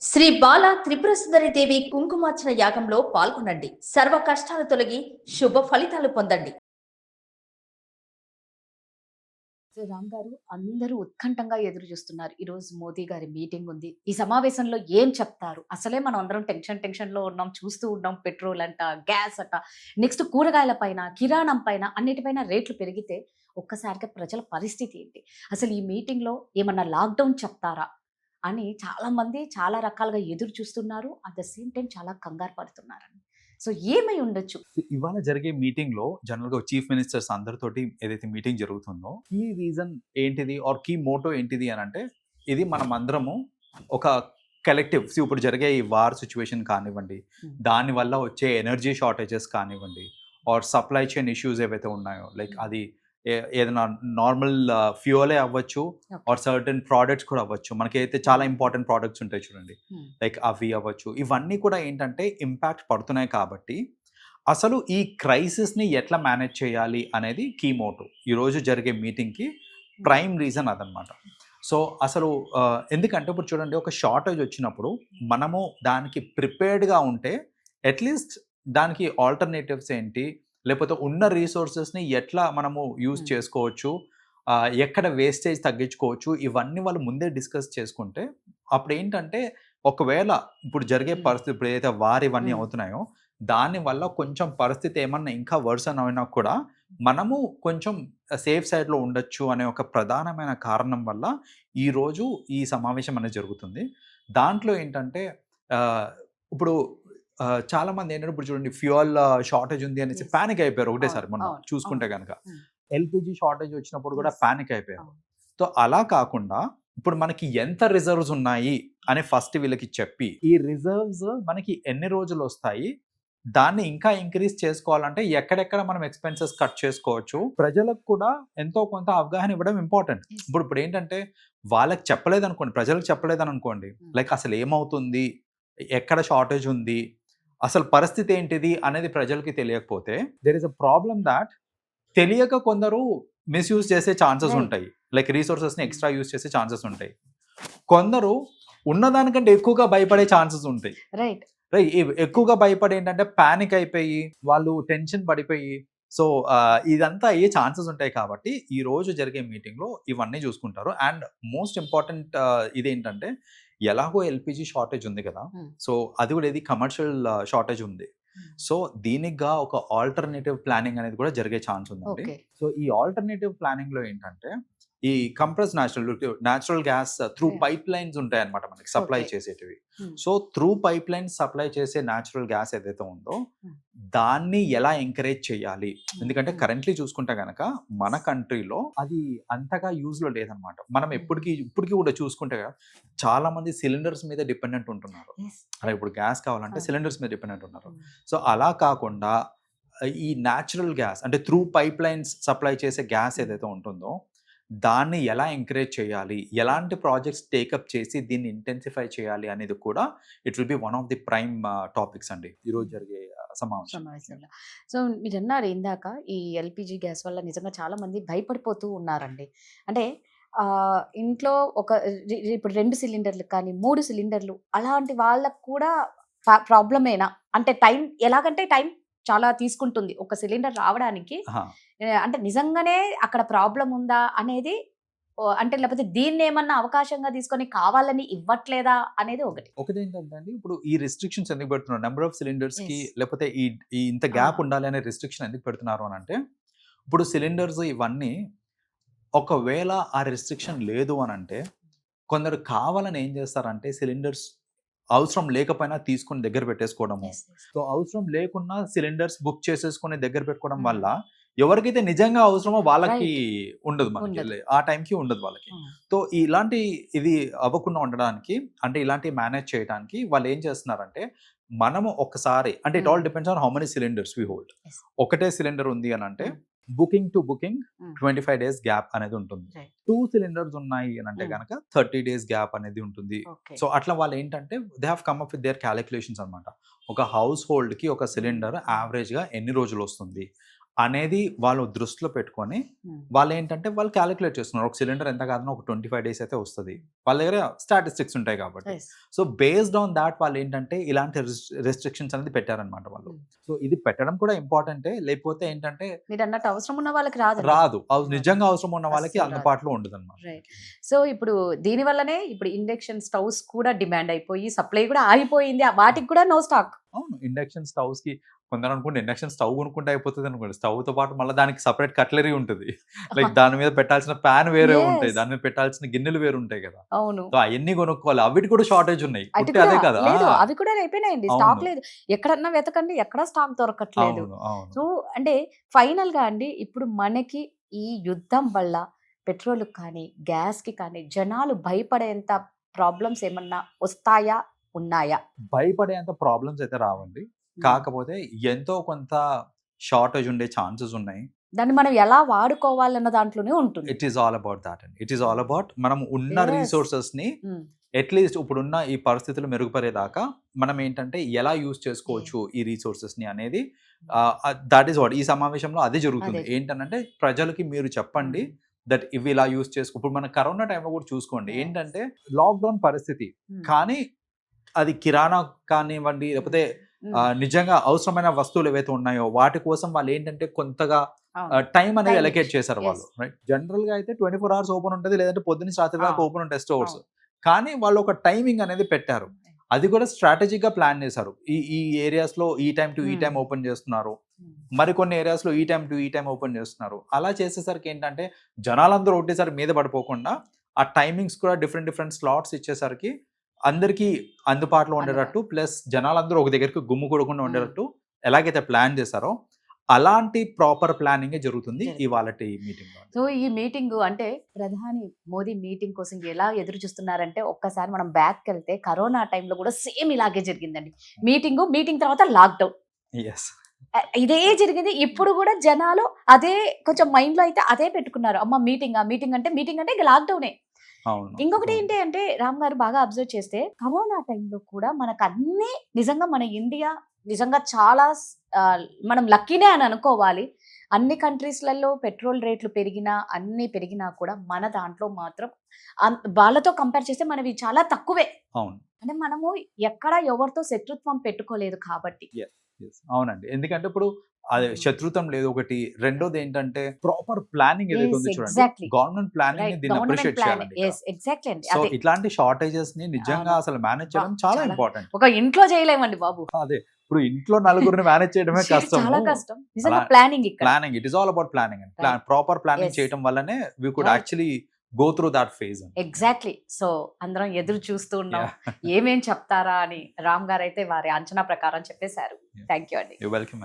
శ్రీ బాల త్రిపుర సుందరి దేవి కుంకుమార్చన యాగంలో పాల్గొనండి. సర్వ కష్టాలు తొలగి శుభ ఫలితాలు పొందండి. సో రామ్ గారు, అందరూ ఉత్కంఠంగా ఎదురు చూస్తున్నారు. ఈరోజు మోదీ గారి మీటింగ్ ఉంది. ఈ సమావేశంలో ఏం చెప్తారు? అసలే మనం అందరం టెన్షన్‌లో ఉన్నాం. చూస్తూ ఉన్నాం. పెట్రోల్ అంట, గ్యాస్ అంట, నెక్స్ట్ కూరగాయల పైన, కిరాణం పైన అన్నిటిపైన రేట్లు పెరిగితే ఒక్కసారిగా ప్రజల పరిస్థితి ఏంటి? అసలు ఈ మీటింగ్‌లో ఏమన్నా లాక్‌డౌన్ చెప్తారా? అని చాలామంది చాలా రకాలుగా ఎదురు చూస్తున్నారు. అట్ ద సేమ్ టైమ్ చాలా కంగారు పడుతున్నారండి. సో ఏమై ఉండొచ్చు? ఇవాళ జరిగే మీటింగ్ లో జనరల్ గా చీఫ్ మినిస్టర్స్ అందరితోటి ఏదైతే మీటింగ్ జరుగుతుందో కీ రీజన్ ఏంటిది ఆర్ కీ మోటో ఏంటిది అని అంటే, ఇది మనం అందరము ఒక కలెక్టివ్ ఇప్పుడు జరిగే ఈ వార్ సిచ్యువేషన్ కానివ్వండి, దాని వల్ల వచ్చే ఎనర్జీ షార్టేజెస్ కానివ్వండి, ఆర్ సప్లై చైన్ ఇష్యూస్ ఏవైతే ఉన్నాయో, లైక్ అది ఏదైనా నార్మల్ ఫ్యూయలే అవ్వచ్చు, ఆర్ సర్టన్ ప్రోడక్ట్స్ కూడా అవ్వచ్చు. మనకైతే చాలా ఇంపార్టెంట్ ప్రోడక్ట్స్ ఉంటాయి చూడండి, లైక్ అవి అవ్వచ్చు. ఇవన్నీ కూడా ఏంటంటే ఇంపాక్ట్ పడుతున్నాయి కాబట్టి అసలు ఈ క్రైసిస్ని ఎట్లా మేనేజ్ చేయాలి అనేది కీ మోటో ఈరోజు జరిగే మీటింగ్కి ప్రైమ్ రీజన్ అదనమాట. సో అసలు ఎందుకంటే ఇప్పుడు చూడండి, ఒక షార్టేజ్ వచ్చినప్పుడు మనము దానికి ప్రిపేర్డ్గా ఉంటే అట్లీస్ట్ దానికి ఆల్టర్నేటివ్స్ ఏంటి, లేకపోతే ఉన్న రీసోర్సెస్ని ఎట్లా మనము యూజ్ చేసుకోవచ్చు, ఎక్కడ వేస్టేజ్ తగ్గించుకోవచ్చు, ఇవన్నీ వాళ్ళు ముందే డిస్కస్ చేసుకుంటే అప్పుడు ఏంటంటే ఒకవేళ ఇప్పుడు జరిగే పరిస్థితి ఇప్పుడు ఏదైతే వార్ ఇవన్నీ అవుతున్నాయో దానివల్ల కొంచెం పరిస్థితి ఏమన్నా ఇంకా వర్సన్ అయినా కూడా మనము కొంచెం సేఫ్ సైడ్లో ఉండొచ్చు అనే ఒక ప్రధానమైన కారణం వల్ల ఈరోజు ఈ సమావేశం అనేది జరుగుతుంది. దాంట్లో ఏంటంటే ఇప్పుడు చాలా మంది ఏంటంటే ఇప్పుడు చూడండి, ఫ్యూయల్ షార్టేజ్ ఉంది అనేసి ప్యానిక్ అయిపోయారు ఒకటేసారి. మొన్న చూసుకుంటే కనుక ఎల్పిజి షార్టేజ్ వచ్చినప్పుడు కూడా ప్యానిక్ అయిపోయారు. సో అలా కాకుండా ఇప్పుడు మనకి ఎంత రిజర్వ్స్ ఉన్నాయి అని ఫస్ట్ వీళ్ళకి చెప్పి, ఈ రిజర్వ్స్ మనకి ఎన్ని రోజులు వస్తాయి, దాన్ని ఇంకా ఇంక్రీజ్ చేసుకోవాలంటే ఎక్కడెక్కడ మనం ఎక్స్పెన్సెస్ కట్ చేసుకోవచ్చు, ప్రజలకు కూడా ఎంతో కొంత అవగాహన ఇవ్వడం ఇంపార్టెంట్. ఇప్పుడు ఏంటంటే వాళ్ళకి చెప్పలేదు అనుకోండి, ప్రజలకు చెప్పలేదని అనుకోండి, లైక్ అసలు ఏమవుతుంది, ఎక్కడ షార్టేజ్ ఉంది, అసలు పరిస్థితి ఏంటిది అనేది ప్రజలకి తెలియకపోతే there is a problem that తెలియక కొందరు మిస్యూజ్ చేసే ఛాన్సెస్ ఉంటాయి, లైక్ రీసోర్సెస్ని ఎక్స్ట్రా యూజ్ చేసే ఛాన్సెస్ ఉంటాయి. కొందరు ఉన్నదానికంటే ఎక్కువగా భయపడే ఛాన్సెస్ ఉంటాయి. రైట్, ఎక్కువగా భయపడి ఏంటంటే ప్యానిక్ అయిపోయి వాళ్ళు టెన్షన్ పడిపోయి, సో ఇదంతా అయ్యే ఛాన్సెస్ ఉంటాయి. కాబట్టి ఈ రోజు జరిగే మీటింగ్లో ఇవన్నీ చూసుకుంటారు. అండ్ మోస్ట్ ఇంపార్టెంట్ ఇదేంటంటే, ఎలాగో ఎల్పిజి షార్టేజ్ ఉంది కదా, సో అది కూడా ఇది కమర్షియల్ షార్టేజ్ ఉంది. సో దీనిగా ఒక ఆల్టర్నేటివ్ ప్లానింగ్ అనేది కూడా జరిగే ఛాన్స్ ఉందండి. సో ఈ ఆల్టర్నేటివ్ ప్లానింగ్ లో ఏంటంటే, ఈ compress natural gas through pipelines ఉంటాయి అనమాట మనకి సప్లై చేసేటివి. So through pipelines supply చేసే న్యాచురల్ గ్యాస్ ఏదైతే ఉందో దాన్ని ఎలా ఎంకరేజ్ చేయాలి, ఎందుకంటే కరెంట్లీ చూసుకుంటే కనుక మన కంట్రీలో అది అంతగా యూజ్ లో లేదనమాట. మనం ఇప్పటికీ కూడా చూసుకుంటే చాలా మంది సిలిండర్స్ మీద డిపెండెంట్ ఉంటున్నారు. అలా ఇప్పుడు గ్యాస్ కావాలంటే సిలిండర్స్ మీద డిపెండెంట్ ఉన్నారు. సో అలా కాకుండా ఈ న్యాచురల్ గ్యాస్ అంటే త్రూ పైప్ లైన్స్ సప్లై చేసే గ్యాస్ ఏదైతే ఉంటుందో దాన్ని ఎలా ఎంకరేజ్ చేయాలి, ఎలాంటి ప్రాజెక్ట్స్ టేకప్ చేసి దీన్ని ఇంటెన్సిఫై చేయాలి అనేది కూడా it will be one of the prime topics అండి ఈరోజు జరిగే సమావేశంలో. సో మీరు అన్నారు ఇందాక, ఈ ఎల్పిజి గ్యాస్ వల్ల నిజంగా చాలా మంది భయపడిపోతూ ఉన్నారండి. అంటే ఇంట్లో ఇప్పుడు 2 సిలిండర్లు కానీ 3 సిలిండర్లు అలాంటి వాళ్ళకు కూడా ప్రాబ్లమేనా? అంటే ఎలాగంటే టైం చాలా తీసుకుంటుంది ఒక సిలిండర్ రావడానికి. అంటే నిజంగానే అక్కడ ప్రాబ్లం ఉందా అనేది, అంటే లేకపోతే దీన్ని ఏమన్నా అవకాశంగా తీసుకొని కావాలని ఇవ్వట్లేదా అనేది ఒకటి ఏంటంటే అండి, ఇప్పుడు ఈ రిస్ట్రిక్షన్స్ ఎందుకు పెడుతున్నారు, నెంబర్ ఆఫ్ సిలిండర్స్ కి, లేకపోతే ఈ ఇంత గ్యాప్ ఉండాలి అనే రిస్ట్రిక్షన్ ఎందుకు పెడుతున్నారు అని అంటే, ఇప్పుడు సిలిండర్స్ ఇవన్నీ ఒకవేళ ఆ రిస్ట్రిక్షన్ లేదు అని అంటే కొందరు కావాలని ఏం చేస్తారంటే సిలిండర్స్ అవసరం లేకపోయినా తీసుకొని దగ్గర పెట్టేసుకోవడము. సో అవసరం లేకున్నా సిలిండర్స్ బుక్ చేసేసుకొని దగ్గర పెట్టుకోవడం వల్ల ఎవరికైతే నిజంగా అవసరమో వాళ్ళకి ఉండదు, మనకి ఆ టైంకి ఉండదు వాళ్ళకి. సో ఇలాంటి ఇది అవ్వకుండా ఉండడానికి, అంటే ఇలాంటి మేనేజ్ చేయడానికి వాళ్ళు ఏం చేస్తున్నారంటే, మనము ఒకసారి అంటే it all depends on how many cylinders we hold. ఒకటే సిలిండర్ ఉంది అని అంటే booking to booking 25 days gap అనేది ఉంటుంది. 2 సిలిండర్స్ ఉన్నాయి అని అంటే కనుక 30 days గ్యాప్ అనేది ఉంటుంది. సో అట్లా వాళ్ళు ఏంటంటే they have come up with their calculations అనమాట. ఒక హౌస్ హోల్డ్ కి ఒక సిలిండర్ యావరేజ్ గా ఎన్ని రోజులు వస్తుంది అనేది వాళ్ళు దృష్టిలో పెట్టుకొని వాళ్ళు ఏంటంటే వాళ్ళు క్యాలిక్యులేట్ చేస్తున్నారు. ఒక సిలిండర్ ఎంత కాదన్నా ఒక 25 days అయితే వస్తుంది. వాళ్ళ దగ్గర స్టాటిస్టిక్స్ ఉంటాయి కాబట్టి. సో బేస్డ్ ఆన్ దాట్ వాళ్ళు ఏంటంటే ఇలాంటి రెస్ట్రిక్షన్స్ అనేది పెట్టారనమాట వాళ్ళు. సో ఇది పెట్టడం కూడా ఇంపార్టెంటే. లేకపోతే ఏంటంటే మీరు అన్నట్టు అవసరం ఉన్న వాళ్ళకి రాదు. నిజంగా అవసరం ఉన్న వాళ్ళకి అందుబాటులో ఉండదు అనమాట. రైట్. సో ఇప్పుడు దీని వల్లనే ఇప్పుడు ఇండక్షన్ స్టవ్స్ కూడా డిమాండ్ అయిపోయి సప్లై కూడా ఆగిపోయింది. వాటికి కూడా నో స్టాక్. అవును, ఇండక్షన్ స్టవ్స్ కి కొందరు అనుకుంటే ఇండక్షన్ స్టవ్ కొనుక్కుంటే అయిపోతుంది అనుకోండి. స్టవ్ తో పాటు మళ్ళీ దానికి సపరేట్ కట్లరీ ఉంటుంది. లైక్ దాని మీద పెట్టాల్సిన ప్యాన్ వేరే ఉంటాయి, దాని మీద పెట్టాల్సిన గిన్నెలు వేరు ఉంటాయి కదా. అవును, సో అవన్నీ కొనుక్కోవాలి. అవిటి కూడా షార్టేజ్ ఉన్నాయి. అదే కదా, అవి కూడా అయిపోయినాయండి. స్టాక్ లేదు. ఎక్కడన్నా వెతకండి, ఎక్కడ స్టాక్ దొరకట్లేదు. సో అంటే ఫైనల్ గా అండి ఇప్పుడు మనకి ఈ యుద్ధం వల్ల పెట్రోల్ కానీ గ్యాస్ కి కానీ జనాలు భయపడేంత ప్రాబ్లమ్స్ ఏమన్నా వస్తాయా, ఉన్నాయా? భయపడేంత ప్రాబ్లమ్స్ అయితే రావండి. కాకపోతే ఎంతో కొంత షార్టేజ్ ఉండే ఛాన్సెస్ ఉన్నాయి. దాన్ని మనం ఎలా వాడుకోవాలన్న దాంట్లోనే ఉంటుంది. It is all about that and it is all about మనం ఉన్న రీసోర్సెస్ ని అట్లీస్ట్ ఇప్పుడున్న ఈ పరిస్థితులు మెరుగుపడేదాకా మనం ఏంటంటే ఎలా యూజ్ చేసుకోవచ్చు ఈ రీసోర్సెస్ ని అనేది దట్ ఈస్ వాట్ ఈ సమావేశంలో అదే జరుగుతుంది. ఏంటంటే ప్రజలకి మీరు చెప్పండి దట్ ఇవి ఇలా యూజ్ చేసుకో. ఇప్పుడు మన కరోనా టైంలో కూడా చూసుకోండి, ఏంటంటే లాక్డౌన్ పరిస్థితి, కానీ అది కిరాణా కానివ్వండి లేకపోతే నిజంగా అవసరమైన వస్తువులు ఏవైతే ఉన్నాయో వాటి కోసం వాళ్ళు ఏంటంటే కొంతగా టైం అనేది ఎలకేట్ చేశారు వాళ్ళు. రైట్, జనరల్ గా అయితే 24 hours ఓపెన్ ఉంటుంది, లేదంటే పొద్దున్న రాత్రి దాకా ఓపెన్ ఉంటాయి స్టోర్స్. కానీ వాళ్ళు ఒక టైమింగ్ అనేది పెట్టారు. అది కూడా స్ట్రాటజిక్ గా ప్లాన్ చేశారు. ఈ ఏరియాస్ లో ఈ టైం టు ఈ టైం ఓపెన్ చేస్తున్నారు, మరికొన్ని ఏరియాస్ లో ఈ టైం టు ఈ టైం ఓపెన్ చేస్తున్నారు. అలా చేసేసరికి ఏంటంటే జనాలందరూ ఒకటేసారి మీద పడిపోకుండా ఆ టైమింగ్స్ కూడా డిఫరెంట్ స్లాట్స్ ఇచ్చేసరికి అందరికీ అందుబాటులో ఉండేటట్టు, ప్లస్ జనాలందరూ ఒక దగ్గరికి గుమ్ము కూడకుండా ఉండేటట్టు ఎలాగైతే ప్లాన్ చేశారో అలాంటి ప్రాపర్ ప్లానింగ్ జరుగుతుంది ఇవాళ మీటింగ్. సో ఈ మీటింగ్ అంటే ప్రధాని మోదీ మీటింగ్ కోసం ఎలా ఎదురు చూస్తున్నారంటే ఒక్కసారి మనం బ్యాక్ వెళ్తే కరోనా టైంలో కూడా సేమ్ ఇలాగే జరిగిందండి. మీటింగ్ తర్వాత లాక్డౌన్, ఇదే జరిగింది. ఇప్పుడు కూడా జనాలు అదే కొంచెం మైండ్ లో అయితే అదే పెట్టుకున్నారు. అమ్మ మీటింగ్ అంటే ఇక లాక్డౌనే. ఇంకొకటి ఏంటి అంటే రామ్ గారు బాగా అబ్జర్వ్ చేస్తే కరోనా టైంలో కూడా మనకు అన్ని నిజంగా మన ఇండియా నిజంగా చాలా మనం లక్కీనే అని అనుకోవాలి. అన్ని కంట్రీస్లలో పెట్రోల్ రేట్లు అన్ని పెరిగినా కూడా మన దాంట్లో మాత్రం వాళ్ళతో కంపేర్ చేస్తే మనవి చాలా తక్కువే. అంటే మనము ఎక్కడ ఎవరితో శత్రుత్వం పెట్టుకోలేదు కాబట్టి. అవునండి, ఎందుకంటే ఇప్పుడు అదే శత్రుత్వం లేదు ఒకటి. రెండోది ఏంటంటే ప్రాపర్ ప్లానింగ్ ఏదైతే ఉందో చూడండి, గవర్నమెంట్ ప్లానింగ్ దీన్ని అప్రిషియేట్ చేయాలి. సో ఇట్లాంటి షార్టేజెస్ ని నిజంగా అసలు మేనేజ్ చేయడం చాలా ఇంపార్టెంట్. ఒక ఇంట్లో చేయలేమండి బాబు. అదే ఇప్పుడు ఇంట్లో నలుగురిని మేనేజ్ చేయడమే కష్టం. చాలా కష్టం నిజంగా. Planning it is all about planning and proper planning చేయడం వల్లనే we could actually go through that phase. Exactly. So అందరం ఎదురు చూస్తూ ఉన్నాం ఏమేం చెప్తారా అని. రామ్ గారు అయితే వారి అంచనా ప్రకారం చెప్పేశారు. థ్యాంక్ యూ అండి. You're welcome.